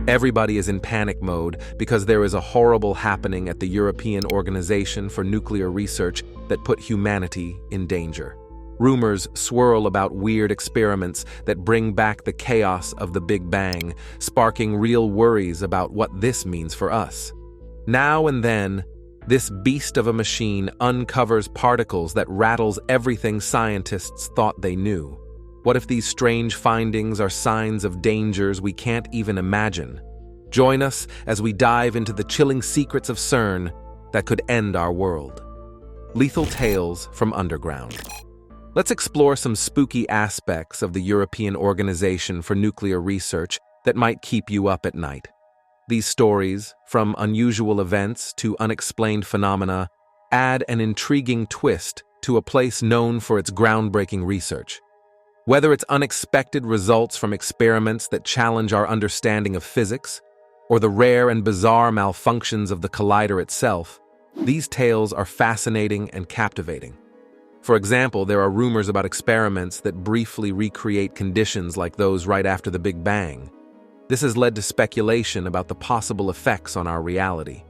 Everybody is in panic mode because there is a horrible happening at the European Organization for Nuclear Research that put humanity in danger. Rumors swirl about weird experiments that bring back the chaos of the Big Bang, sparking real worries about what this means for us. Now and then, this beast of a machine uncovers particles that rattles everything scientists thought they knew. What if these strange findings are signs of dangers we can't even imagine? Join us as we dive into the chilling secrets of CERN that could end our world. Lethal Tales from Underground. Let's explore some spooky aspects of the European Organization for Nuclear Research that might keep you up at night. These stories, from unusual events to unexplained phenomena, add an intriguing twist to a place known for its groundbreaking research. Whether it's unexpected results from experiments that challenge our understanding of physics, or the rare and bizarre malfunctions of the collider itself, these tales are fascinating and captivating. For example, there are rumors about experiments that briefly recreate conditions like those right after the Big Bang. This has led to speculation about the possible effects on our reality.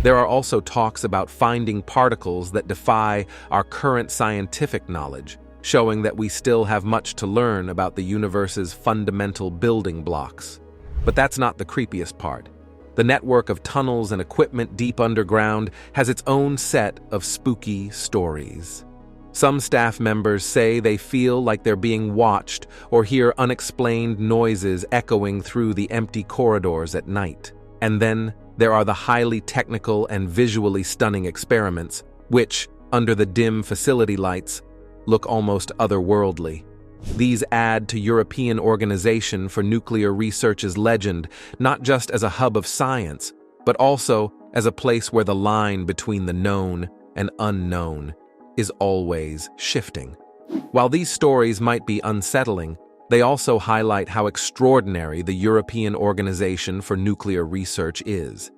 There are also talks about finding particles that defy our current scientific knowledge, showing that we still have much to learn about the universe's fundamental building blocks. But that's not the creepiest part. The network of tunnels and equipment deep underground has its own set of spooky stories. Some staff members say they feel like they're being watched or hear unexplained noises echoing through the empty corridors at night. And then there are the highly technical and visually stunning experiments, which, under the dim facility lights, look almost otherworldly. These add to European Organization for Nuclear Research's legend, not just as a hub of science, but also as a place where the line between the known and unknown is always shifting. While these stories might be unsettling, they also highlight how extraordinary the European Organization for Nuclear Research is.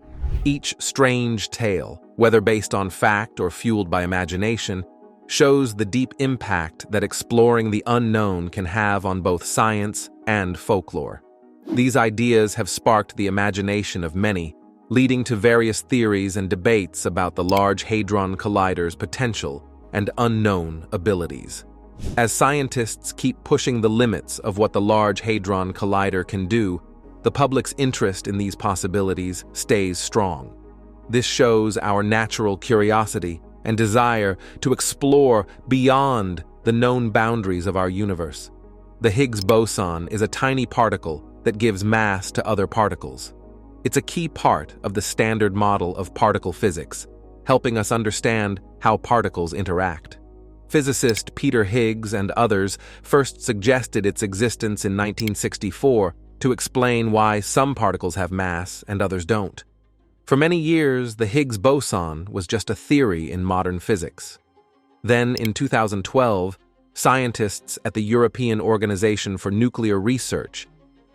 Each strange tale, whether based on fact or fueled by imagination, shows the deep impact that exploring the unknown can have on both science and folklore. These ideas have sparked the imagination of many, leading to various theories and debates about the Large Hadron Collider's potential and unknown abilities. As scientists keep pushing the limits of what the Large Hadron Collider can do, the public's interest in these possibilities stays strong. This shows our natural curiosity and desire to explore beyond the known boundaries of our universe. The Higgs boson is a tiny particle that gives mass to other particles. It's a key part of the standard model of particle physics, helping us understand how particles interact. Physicist Peter Higgs and others first suggested its existence in 1964 to explain why some particles have mass and others don't. For many years, the Higgs boson was just a theory in modern physics. Then, in 2012, scientists at the European Organization for Nuclear Research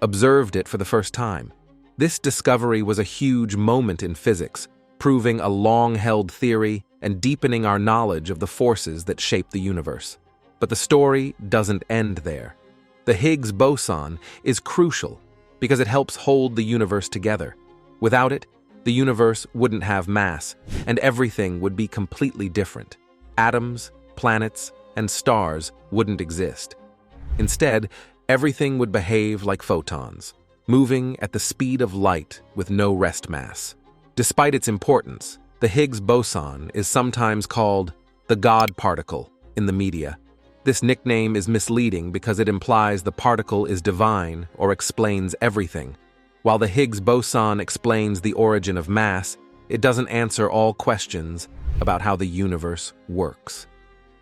observed it for the first time. This discovery was a huge moment in physics, proving a long-held theory and deepening our knowledge of the forces that shape the universe. But the story doesn't end there. The Higgs boson is crucial because it helps hold the universe together. Without it, the universe wouldn't have mass, and everything would be completely different. Atoms, planets, and stars wouldn't exist. Instead, everything would behave like photons, moving at the speed of light with no rest mass. Despite its importance, the Higgs boson is sometimes called the God particle in the media. This nickname is misleading because it implies the particle is divine or explains everything. While the Higgs boson explains the origin of mass, it doesn't answer all questions about how the universe works.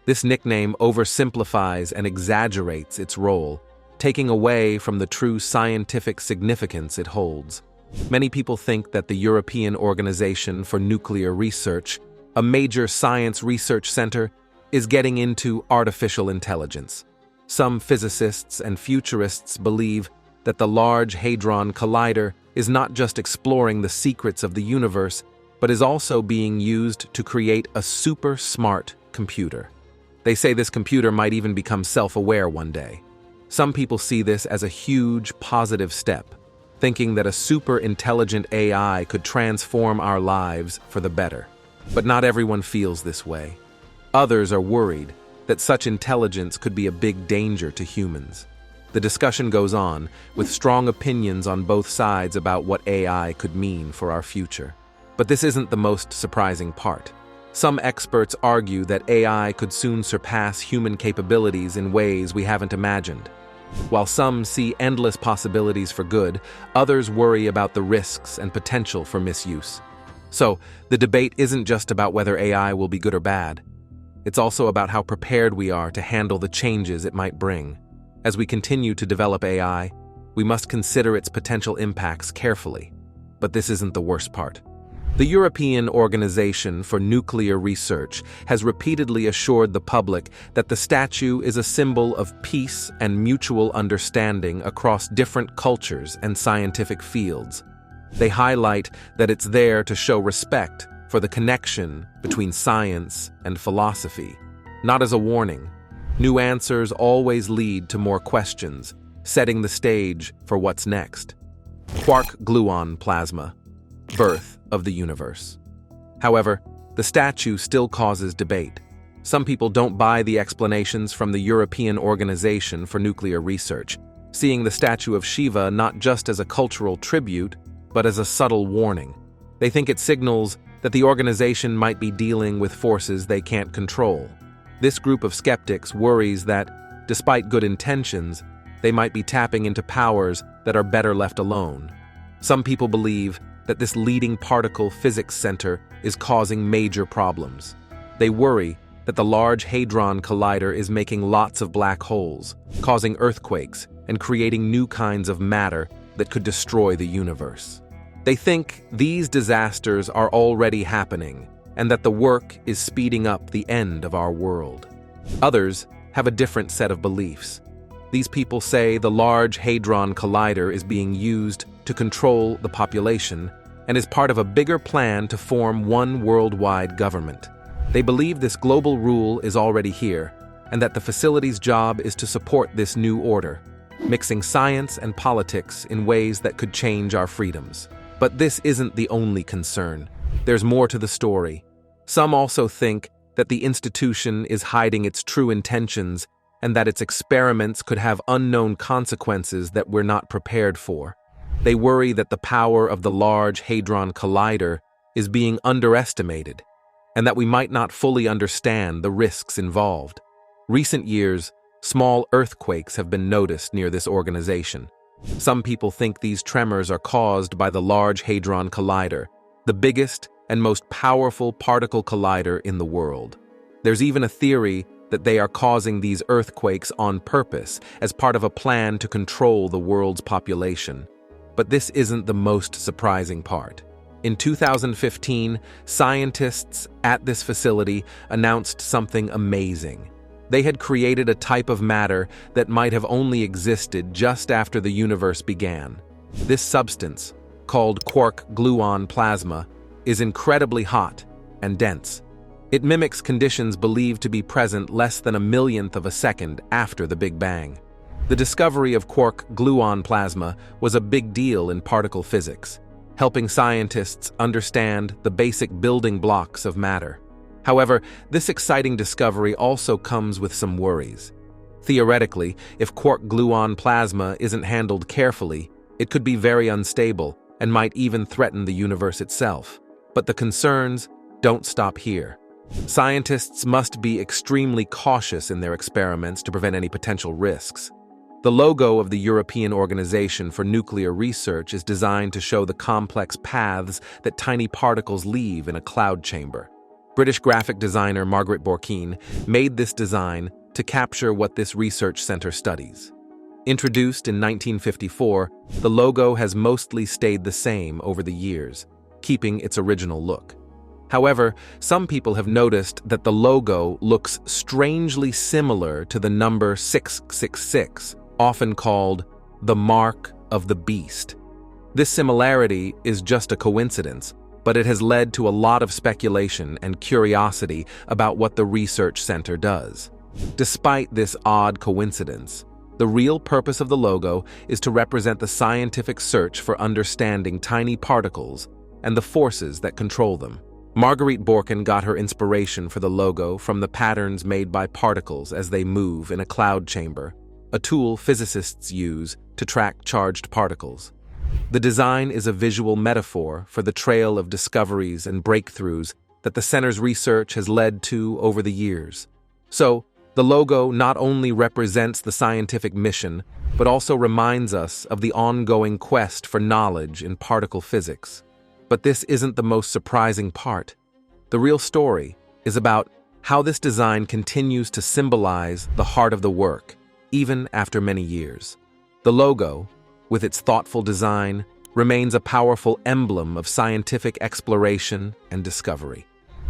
This nickname oversimplifies and exaggerates its role, taking away from the true scientific significance it holds. Many people think that the European Organization for Nuclear Research, a major science research center, is getting into artificial intelligence. Some physicists and futurists believe that the Large Hadron Collider is not just exploring the secrets of the universe, but is also being used to create a super smart computer. They say this computer might even become self-aware one day. Some people see this as a huge positive step, thinking that a super-intelligent AI could transform our lives for the better. But not everyone feels this way. Others are worried that such intelligence could be a big danger to humans. The discussion goes on, with strong opinions on both sides about what AI could mean for our future. But this isn't the most surprising part. Some experts argue that AI could soon surpass human capabilities in ways we haven't imagined. While some see endless possibilities for good, others worry about the risks and potential for misuse. So, the debate isn't just about whether AI will be good or bad. It's also about how prepared we are to handle the changes it might bring. As we continue to develop AI, we must consider its potential impacts carefully. But this isn't the worst part. The European Organization for Nuclear Research has repeatedly assured the public that the statue is a symbol of peace and mutual understanding across different cultures and scientific fields. They highlight that it's there to show respect for the connection between science and philosophy, not as a warning. New answers always lead to more questions, setting the stage for what's next. Quark-gluon plasma, birth of the universe. However, the statue still causes debate. Some people don't buy the explanations from the European Organization for Nuclear Research, seeing the statue of Shiva not just as a cultural tribute, but as a subtle warning. They think it signals that the organization might be dealing with forces they can't control. This group of skeptics worries that, despite good intentions, they might be tapping into powers that are better left alone. Some people believe that this leading particle physics center is causing major problems. They worry that the Large Hadron Collider is making lots of black holes, causing earthquakes and creating new kinds of matter that could destroy the universe. They think these disasters are already happening, and that the work is speeding up the end of our world. Others have a different set of beliefs. These people say the Large Hadron Collider is being used to control the population and is part of a bigger plan to form one worldwide government. They believe this global rule is already here, and that the facility's job is to support this new order, mixing science and politics in ways that could change our freedoms. But this isn't the only concern. There's more to the story. Some also think that the institution is hiding its true intentions and that its experiments could have unknown consequences that we're not prepared for. They worry that the power of the Large Hadron Collider is being underestimated and that we might not fully understand the risks involved. Recent years, small earthquakes have been noticed near this organization. Some people think these tremors are caused by the Large Hadron Collider, the biggest and most powerful particle collider in the world. There's even a theory that they are causing these earthquakes on purpose as part of a plan to control the world's population. But this isn't the most surprising part. In 2015, scientists at this facility announced something amazing. They had created a type of matter that might have only existed just after the universe began. This substance, called quark-gluon plasma, is incredibly hot and dense. It mimics conditions believed to be present less than a millionth of a second after the Big Bang. The discovery of quark-gluon plasma was a big deal in particle physics, helping scientists understand the basic building blocks of matter. However, this exciting discovery also comes with some worries. Theoretically, if quark-gluon plasma isn't handled carefully, it could be very unstable and might even threaten the universe itself. But the concerns don't stop here. Scientists must be extremely cautious in their experiments to prevent any potential risks. The logo of the European Organization for Nuclear Research is designed to show the complex paths that tiny particles leave in a cloud chamber. British graphic designer Margaret Borkine made this design to capture what this research center studies. Introduced in 1954, the logo has mostly stayed the same over the years, keeping its original look. However, some people have noticed that the logo looks strangely similar to the number 666, often called the Mark of the Beast. This similarity is just a coincidence, but it has led to a lot of speculation and curiosity about what the research center does. Despite this odd coincidence, The real purpose of the logo is to represent the scientific search for understanding tiny particles and the forces that control them. Marguerite Bourquin got her inspiration for the logo from the patterns made by particles as they move in a cloud chamber, a tool physicists use to track charged particles. The design is a visual metaphor for the trail of discoveries and breakthroughs that the center's research has led to over the years. So, the logo not only represents the scientific mission, but also reminds us of the ongoing quest for knowledge in particle physics. But this isn't the most surprising part. The real story is about how this design continues to symbolize the heart of the work, even after many years. The logo, with its thoughtful design, remains a powerful emblem of scientific exploration and discovery.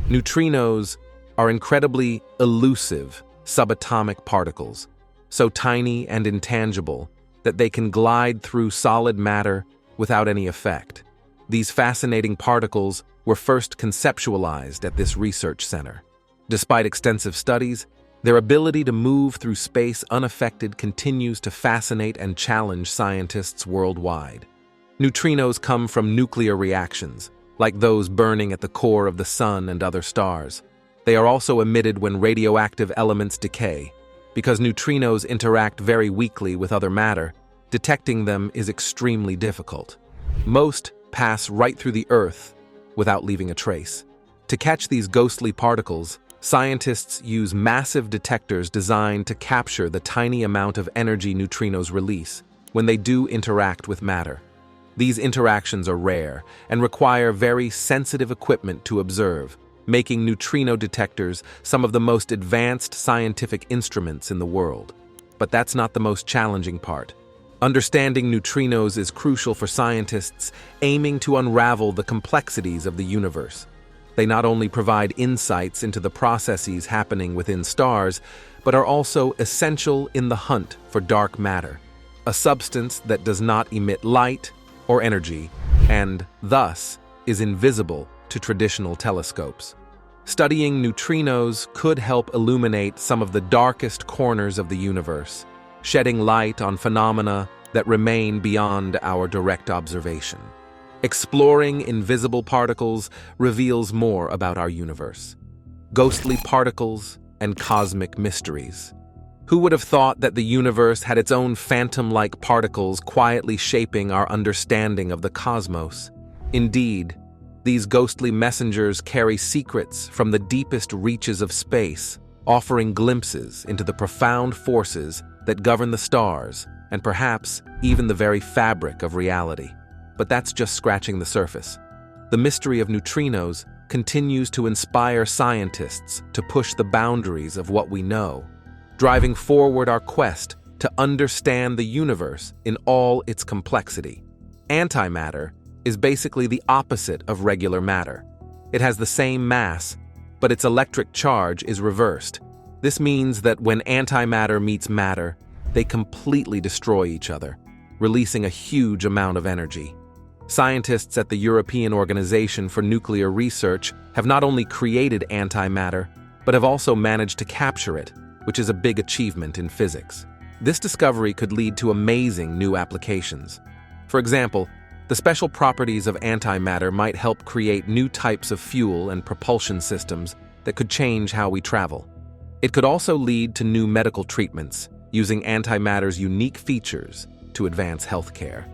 Neutrinos are incredibly elusive subatomic particles, so tiny and intangible that they can glide through solid matter without any effect. These fascinating particles were first conceptualized at this research center. Despite extensive studies, their ability to move through space unaffected continues to fascinate and challenge scientists worldwide. Neutrinos come from nuclear reactions, like those burning at the core of the Sun and other stars. They are also emitted when radioactive elements decay. Because neutrinos interact very weakly with other matter, detecting them is extremely difficult. Most pass right through the Earth without leaving a trace. To catch these ghostly particles, scientists use massive detectors designed to capture the tiny amount of energy neutrinos release when they do interact with matter. These interactions are rare and require very sensitive equipment to observe, making neutrino detectors some of the most advanced scientific instruments in the world. But that's not the most challenging part. Understanding neutrinos is crucial for scientists aiming to unravel the complexities of the universe. They not only provide insights into the processes happening within stars, but are also essential in the hunt for dark matter, a substance that does not emit light or energy, and thus is invisible to traditional telescopes. Studying neutrinos could help illuminate some of the darkest corners of the universe, shedding light on phenomena that remain beyond our direct observation. Exploring invisible particles reveals more about our universe. Ghostly particles and cosmic mysteries. Who would have thought that the universe had its own phantom-like particles quietly shaping our understanding of the cosmos? Indeed, these ghostly messengers carry secrets from the deepest reaches of space, offering glimpses into the profound forces that govern the stars and perhaps even the very fabric of reality. But that's just scratching the surface. The mystery of neutrinos continues to inspire scientists to push the boundaries of what we know, driving forward our quest to understand the universe in all its complexity. Antimatter is basically the opposite of regular matter. It has the same mass, but its electric charge is reversed. This means that when antimatter meets matter, they completely destroy each other, releasing a huge amount of energy. Scientists at the European Organization for Nuclear Research have not only created antimatter, but have also managed to capture it, which is a big achievement in physics. This discovery could lead to amazing new applications. For example, the special properties of antimatter might help create new types of fuel and propulsion systems that could change how we travel. It could also lead to new medical treatments, using antimatter's unique features to advance healthcare.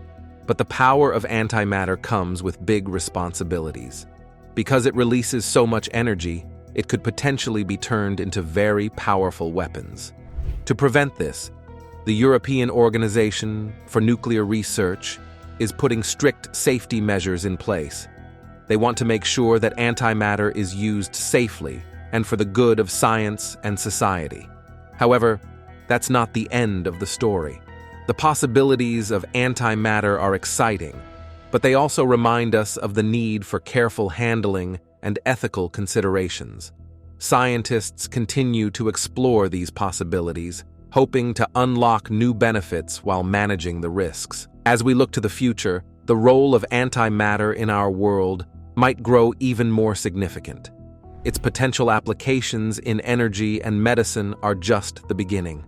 But the power of antimatter comes with big responsibilities. Because it releases so much energy, it could potentially be turned into very powerful weapons. To prevent this, the European Organization for Nuclear Research is putting strict safety measures in place. They want to make sure that antimatter is used safely and for the good of science and society. However, that's not the end of the story. The possibilities of antimatter are exciting, but they also remind us of the need for careful handling and ethical considerations. Scientists continue to explore these possibilities, hoping to unlock new benefits while managing the risks. As we look to the future, the role of antimatter in our world might grow even more significant. Its potential applications in energy and medicine are just the beginning.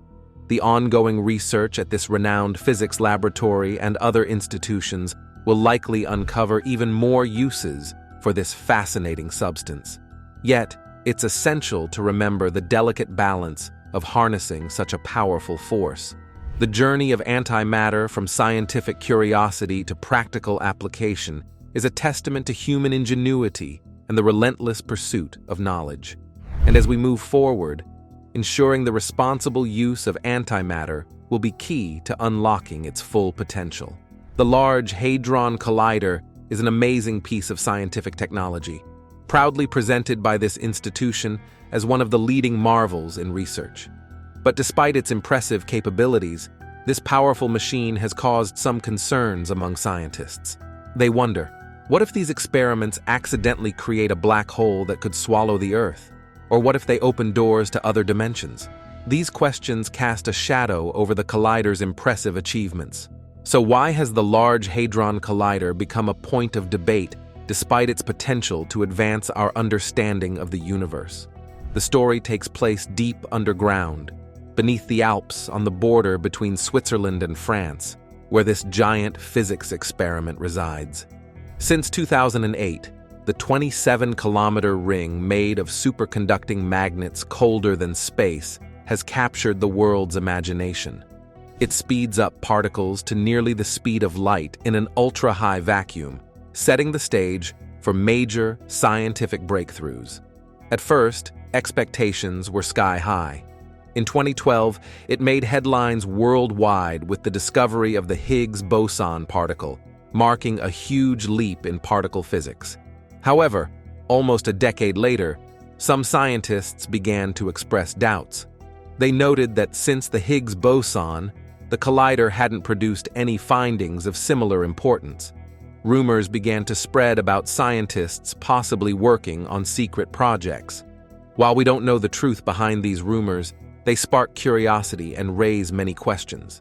The ongoing research at this renowned physics laboratory and other institutions will likely uncover even more uses for this fascinating substance. Yet, it's essential to remember the delicate balance of harnessing such a powerful force. The journey of antimatter from scientific curiosity to practical application is a testament to human ingenuity and the relentless pursuit of knowledge. And as we move forward, ensuring the responsible use of antimatter will be key to unlocking its full potential. The Large Hadron Collider is an amazing piece of scientific technology, proudly presented by this institution as one of the leading marvels in research. But despite its impressive capabilities, this powerful machine has caused some concerns among scientists. They wonder, what if these experiments accidentally create a black hole that could swallow the Earth? Or what if they open doors to other dimensions? These questions cast a shadow over the collider's impressive achievements. So why has the Large Hadron Collider become a point of debate despite its potential to advance our understanding of the universe? The story takes place deep underground, beneath the Alps on the border between Switzerland and France, where this giant physics experiment resides. Since 2008, the 27-kilometer ring made of superconducting magnets colder than space has captured the world's imagination. It speeds up particles to nearly the speed of light in an ultra-high vacuum, setting the stage for major scientific breakthroughs. At first, expectations were sky-high. In 2012, it made headlines worldwide with the discovery of the Higgs boson particle, marking a huge leap in particle physics. However, almost a decade later, some scientists began to express doubts. They noted that since the Higgs boson, the collider hadn't produced any findings of similar importance. Rumors began to spread about scientists possibly working on secret projects. While we don't know the truth behind these rumors, they spark curiosity and raise many questions.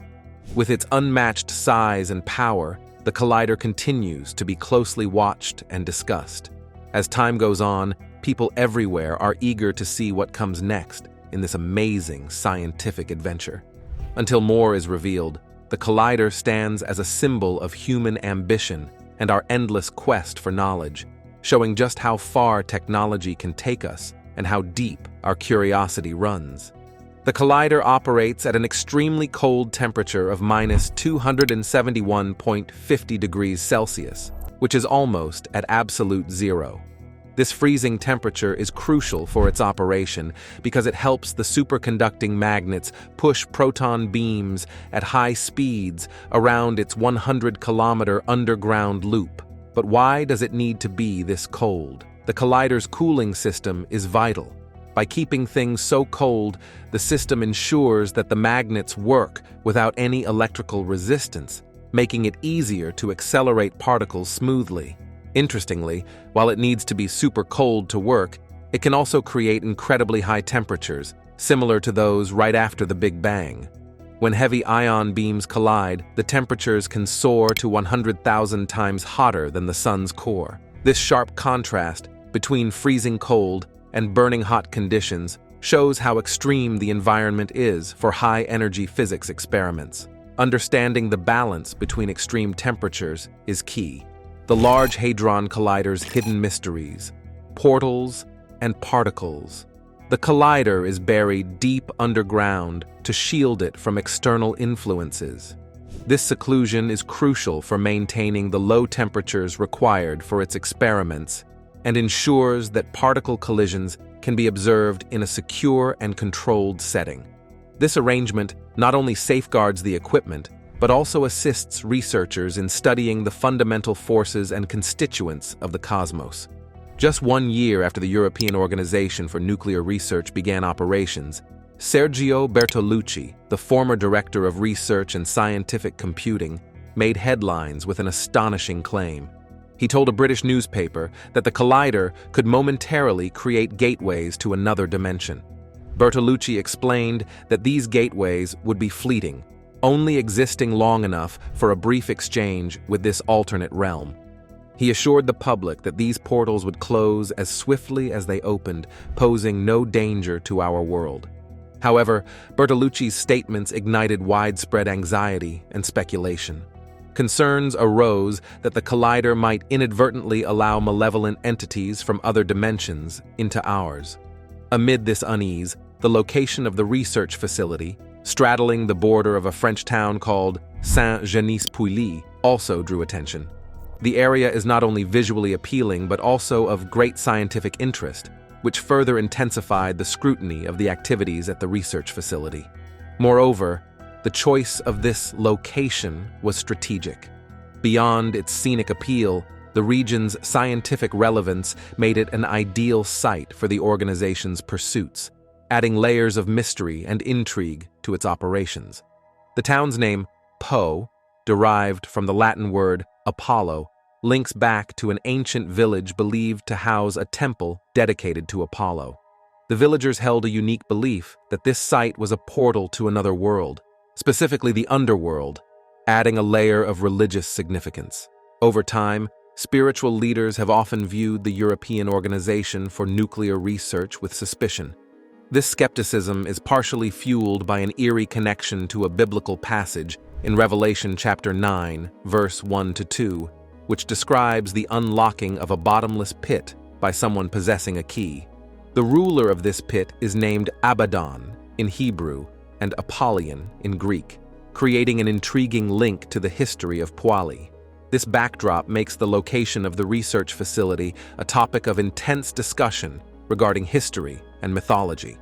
With its unmatched size and power, the collider continues to be closely watched and discussed. As time goes on, people everywhere are eager to see what comes next in this amazing scientific adventure. Until more is revealed, the collider stands as a symbol of human ambition and our endless quest for knowledge, showing just how far technology can take us and how deep our curiosity runs. The collider operates at an extremely cold temperature of -271.50 degrees Celsius, which is almost at absolute zero. This freezing temperature is crucial for its operation because it helps the superconducting magnets push proton beams at high speeds around its 100-kilometer underground loop. But why does it need to be this cold? The collider's cooling system is vital. By keeping things so cold, the system ensures that the magnets work without any electrical resistance, making it easier to accelerate particles smoothly. Interestingly, while it needs to be super cold to work, it can also create incredibly high temperatures, similar to those right after the Big Bang. When heavy ion beams collide, the temperatures can soar to 100,000 times hotter than the sun's core. This sharp contrast between freezing cold and burning hot conditions shows how extreme the environment is for high-energy physics experiments. Understanding the balance between extreme temperatures is key. The Large Hadron Collider's hidden mysteries, portals, and particles. The collider is buried deep underground to shield it from external influences. This seclusion is crucial for maintaining the low temperatures required for its experiments and ensures that particle collisions can be observed in a secure and controlled setting. This arrangement not only safeguards the equipment, but also assists researchers in studying the fundamental forces and constituents of the cosmos. Just 1 year after the European Organization for Nuclear Research began operations, Sergio Bertolucci, the former director of research and scientific computing, made headlines with an astonishing claim. He told a British newspaper that the collider could momentarily create gateways to another dimension. Bertolucci explained that these gateways would be fleeting, only existing long enough for a brief exchange with this alternate realm. He assured the public that these portals would close as swiftly as they opened, posing no danger to our world. However, Bertolucci's statements ignited widespread anxiety and speculation. Concerns arose that the collider might inadvertently allow malevolent entities from other dimensions into ours. Amid this unease, the location of the research facility, straddling the border of a French town called Saint-Genis-Pouilly, also drew attention. The area is not only visually appealing but also of great scientific interest, which further intensified the scrutiny of the activities at the research facility. Moreover, the choice of this location was strategic. Beyond its scenic appeal, the region's scientific relevance made it an ideal site for the organization's pursuits, adding layers of mystery and intrigue to its operations. The town's name, Po, derived from the Latin word Apollo, links back to an ancient village believed to house a temple dedicated to Apollo. The villagers held a unique belief that this site was a portal to another world, specifically the underworld, adding a layer of religious significance. Over time, spiritual leaders have often viewed the European Organization for Nuclear Research with suspicion. This skepticism is partially fueled by an eerie connection to a biblical passage in Revelation chapter 9, verse 1-2, which describes the unlocking of a bottomless pit by someone possessing a key. The ruler of this pit is named Abaddon in Hebrew and Apollyon in Greek, creating an intriguing link to the history of Pouilly. This backdrop makes the location of the research facility a topic of intense discussion regarding history and mythology.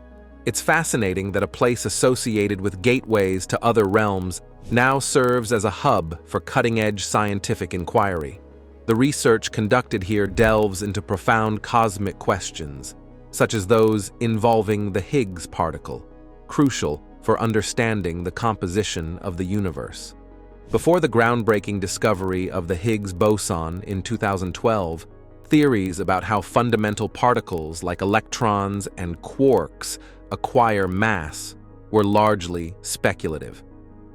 It's fascinating that a place associated with gateways to other realms now serves as a hub for cutting-edge scientific inquiry. The research conducted here delves into profound cosmic questions, such as those involving the Higgs particle, crucial for understanding the composition of the universe. Before the groundbreaking discovery of the Higgs boson in 2012, theories about how fundamental particles like electrons and quarks acquire mass were largely speculative.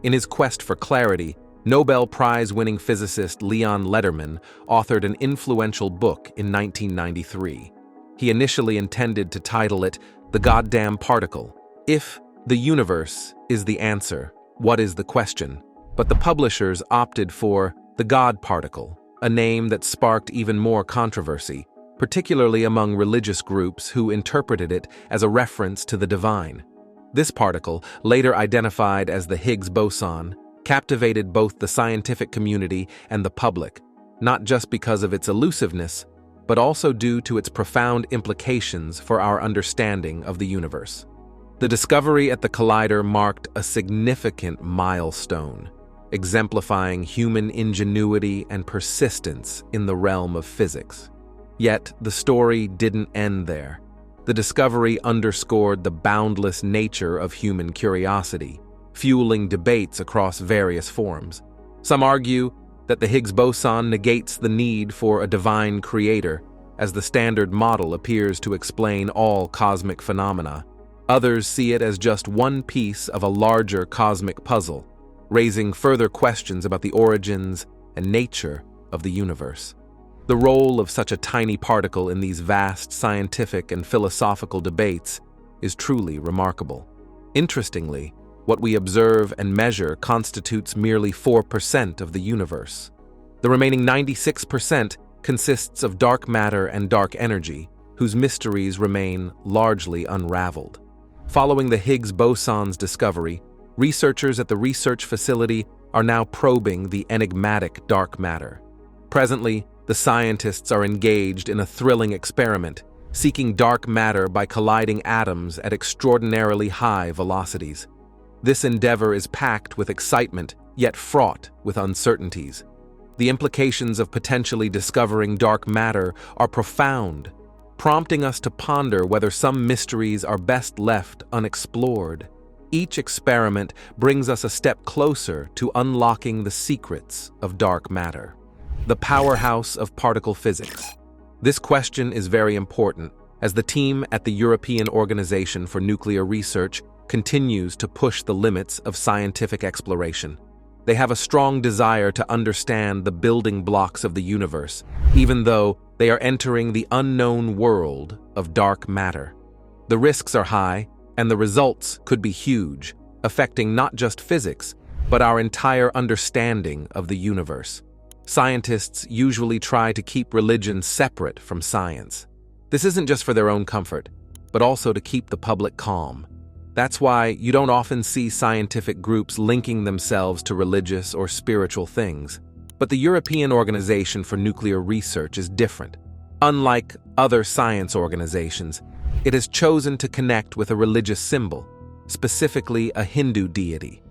In his quest for clarity, Nobel Prize-winning physicist Leon Lederman authored an influential book in 1993. He initially intended to title it The Goddamn Particle. If the universe is the answer, what is the question? But the publishers opted for The God Particle, a name that sparked even more controversy, particularly among religious groups who interpreted it as a reference to the divine. This particle, later identified as the Higgs boson, captivated both the scientific community and the public, not just because of its elusiveness, but also due to its profound implications for our understanding of the universe. The discovery at the collider marked a significant milestone, exemplifying human ingenuity and persistence in the realm of physics. Yet, the story didn't end there. The discovery underscored the boundless nature of human curiosity, fueling debates across various forms. Some argue that the Higgs boson negates the need for a divine creator, as the standard model appears to explain all cosmic phenomena. Others see it as just one piece of a larger cosmic puzzle, raising further questions about the origins and nature of the universe. The role of such a tiny particle in these vast scientific and philosophical debates is truly remarkable. Interestingly, what we observe and measure constitutes merely 4% of the universe. The remaining 96% consists of dark matter and dark energy, whose mysteries remain largely unraveled. Following the Higgs boson's discovery, researchers at the research facility are now probing the enigmatic dark matter. Presently, the scientists are engaged in a thrilling experiment, seeking dark matter by colliding atoms at extraordinarily high velocities. This endeavor is packed with excitement, yet fraught with uncertainties. The implications of potentially discovering dark matter are profound, prompting us to ponder whether some mysteries are best left unexplored. Each experiment brings us a step closer to unlocking the secrets of dark matter, the powerhouse of particle physics. This question is very important, as the team at the European Organization for Nuclear Research continues to push the limits of scientific exploration. They have a strong desire to understand the building blocks of the universe, even though they are entering the unknown world of dark matter. The risks are high, and the results could be huge, affecting not just physics, but our entire understanding of the universe. Scientists usually try to keep religion separate from science. This isn't just for their own comfort, but also to keep the public calm. That's why you don't often see scientific groups linking themselves to religious or spiritual things. But the European Organization for Nuclear Research is different. Unlike other science organizations, it has chosen to connect with a religious symbol, specifically a Hindu deity.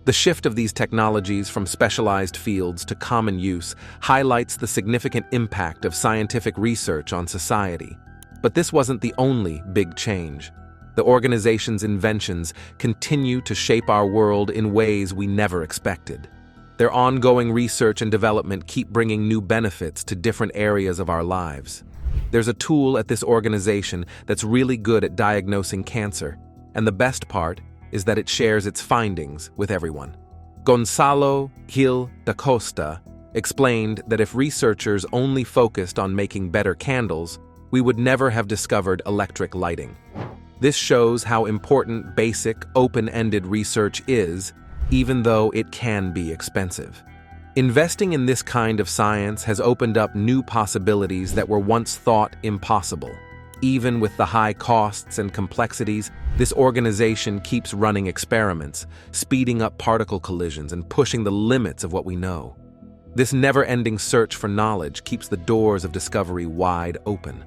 The shift of these technologies from specialized fields to common use highlights the significant impact of scientific research on society. But this wasn't the only big change. The organization's inventions continue to shape our world in ways we never expected. Their ongoing research and development keep bringing new benefits to different areas of our lives. There's a tool at this organization that's really good at diagnosing cancer, and the best part is that it shares its findings with everyone. Gonzalo Gil da Costa explained that if researchers only focused on making better candles, we would never have discovered electric lighting. This shows how important basic, open-ended research is, even though it can be expensive. Investing in this kind of science has opened up new possibilities that were once thought impossible. Even with the high costs and complexities, this organization keeps running experiments, speeding up particle collisions and pushing the limits of what we know. This never-ending search for knowledge keeps the doors of discovery wide open.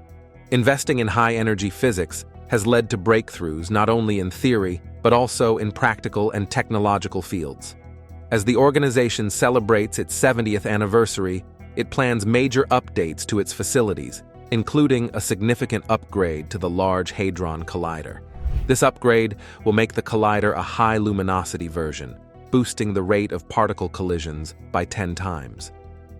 Investing in high-energy physics has led to breakthroughs not only in theory, but also in practical and technological fields. As the organization celebrates its 70th anniversary, it plans major updates to its facilities, including a significant upgrade to the Large Hadron Collider. This upgrade will make the collider a high-luminosity version, boosting the rate of particle collisions by 10 times.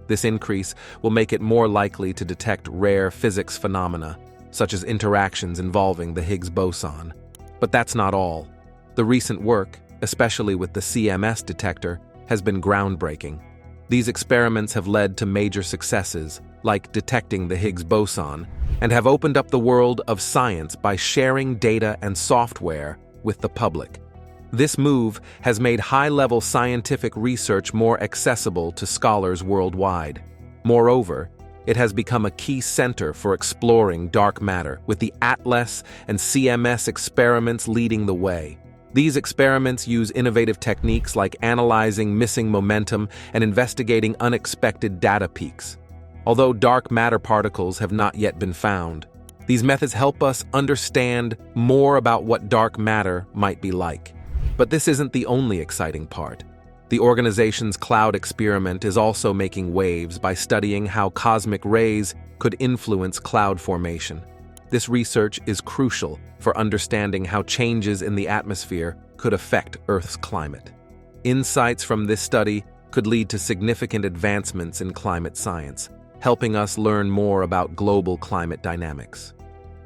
This increase will make it more likely to detect rare physics phenomena, such as interactions involving the Higgs boson. But that's not all. The recent work, especially with the CMS detector, has been groundbreaking. These experiments have led to major successes, like detecting the Higgs boson, and have opened up the world of science by sharing data and software with the public. This move has made high-level scientific research more accessible to scholars worldwide. Moreover, it has become a key center for exploring dark matter, with the ATLAS and CMS experiments leading the way. These experiments use innovative techniques like analyzing missing momentum and investigating unexpected data peaks. Although dark matter particles have not yet been found, these methods help us understand more about what dark matter might be like. But this isn't the only exciting part. The organization's cloud experiment is also making waves by studying how cosmic rays could influence cloud formation. This research is crucial for understanding how changes in the atmosphere could affect Earth's climate. Insights from this study could lead to significant advancements in climate science, helping us learn more about global climate dynamics.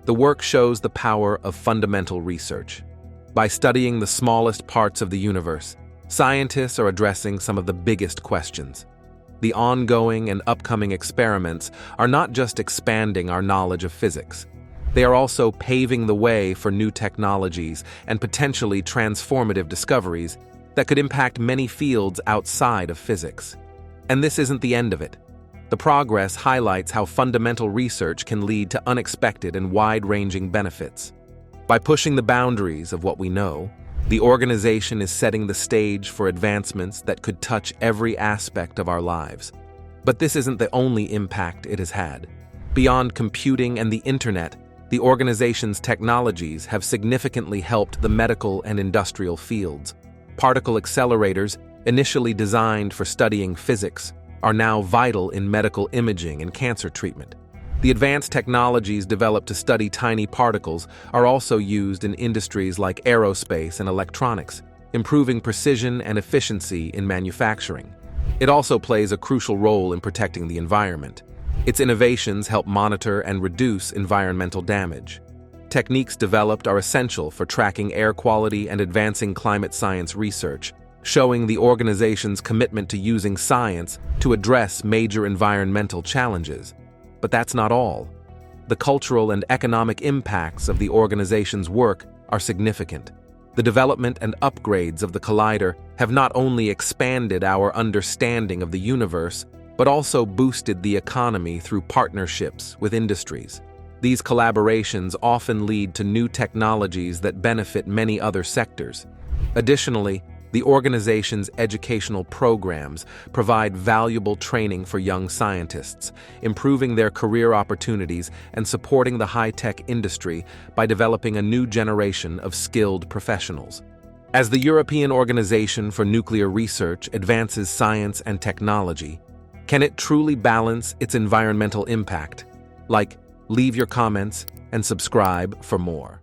The work shows the power of fundamental research. By studying the smallest parts of the universe, scientists are addressing some of the biggest questions. The ongoing and upcoming experiments are not just expanding our knowledge of physics. They are also paving the way for new technologies and potentially transformative discoveries that could impact many fields outside of physics. And this isn't the end of it. The progress highlights how fundamental research can lead to unexpected and wide-ranging benefits. By pushing the boundaries of what we know, the organization is setting the stage for advancements that could touch every aspect of our lives. But this isn't the only impact it has had. Beyond computing and the internet, the organization's technologies have significantly helped the medical and industrial fields. Particle accelerators, initially designed for studying physics, are now vital in medical imaging and cancer treatment. The advanced technologies developed to study tiny particles are also used in industries like aerospace and electronics, improving precision and efficiency in manufacturing. It also plays a crucial role in protecting the environment. Its innovations help monitor and reduce environmental damage. Techniques developed are essential for tracking air quality and advancing climate science research, showing the organization's commitment to using science to address major environmental challenges. But that's not all. The cultural and economic impacts of the organization's work are significant. The development and upgrades of the collider have not only expanded our understanding of the universe, but also boosted the economy through partnerships with industries. These collaborations often lead to new technologies that benefit many other sectors. Additionally, the organization's educational programs provide valuable training for young scientists, improving their career opportunities and supporting the high-tech industry by developing a new generation of skilled professionals. As the European Organization for Nuclear Research advances science and technology, can it truly balance its environmental impact? Leave your comments and subscribe for more.